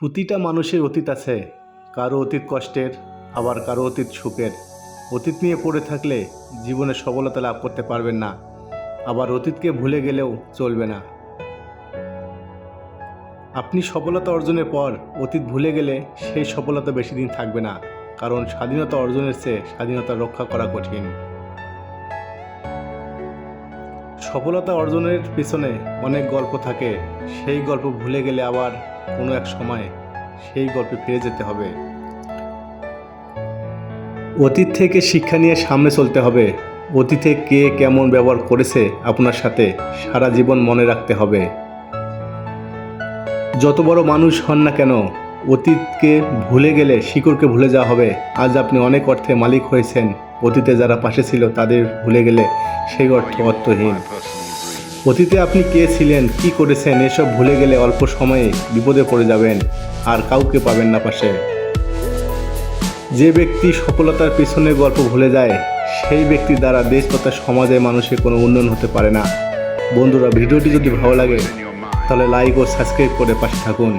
প্রতিটা মানুষের অতীত আছে, কারো অতীত কষ্টের, আবার কারো অতীত সুখের। অতীত নিয়ে পড়ে থাকলে জীবনে সফলতা লাভ করতে পারবেন না, আবার অতীতকে ভুলে গেলেও চলবে না। আপনি সফলতা অর্জনের পর অতীত ভুলে গেলে সেই সফলতা বেশি দিন থাকবে না, কারণ স্বাধীনতা অর্জনের চেয়ে স্বাধীনতা রক্ষা করা কঠিন। সফলতা অর্জনের পিছনে অনেক গল্প থাকে, সেই গল্প ভুলে গেলে আবার কোনো এক সময় সেই গল্পে ফিরে যেতে হবে। অতীত থেকে শিক্ষা নিয়ে সামনে চলতে হবে। অতীতে কে কেমন ব্যবহার করেছে আপনার সাথে সারা জীবন মনে রাখতে হবে। যত বড় মানুষ হন না কেন, অতীতকে ভুলে গেলে শিকড়কে ভুলে যাওয়া হবে। আজ আপনি অনেক অর্থে মালিক হয়েছেন, অতীতে যারা পাশে ছিল তাদের ভুলে গেলে সেই অর্থ অর্থহীন। অতীতে আপনি কে ছিলেন, কি করেছেন, এসব ভুলে গেলে অল্প সময়ে বিপদে পড়ে যাবেন, আর কাউকে পাবেন না পাশে। যে ব্যক্তি সফলতার পিছনে গল্প ভুলে যায়, সেই ব্যক্তির দ্বারা দেশ তথা সমাজে মানুষের কোনো উন্নয়ন হতে পারে না। বন্ধুরা, ভিডিওটি যদি ভালো লাগে তাহলে লাইক ও সাবস্ক্রাইব করে পাশে থাকুন।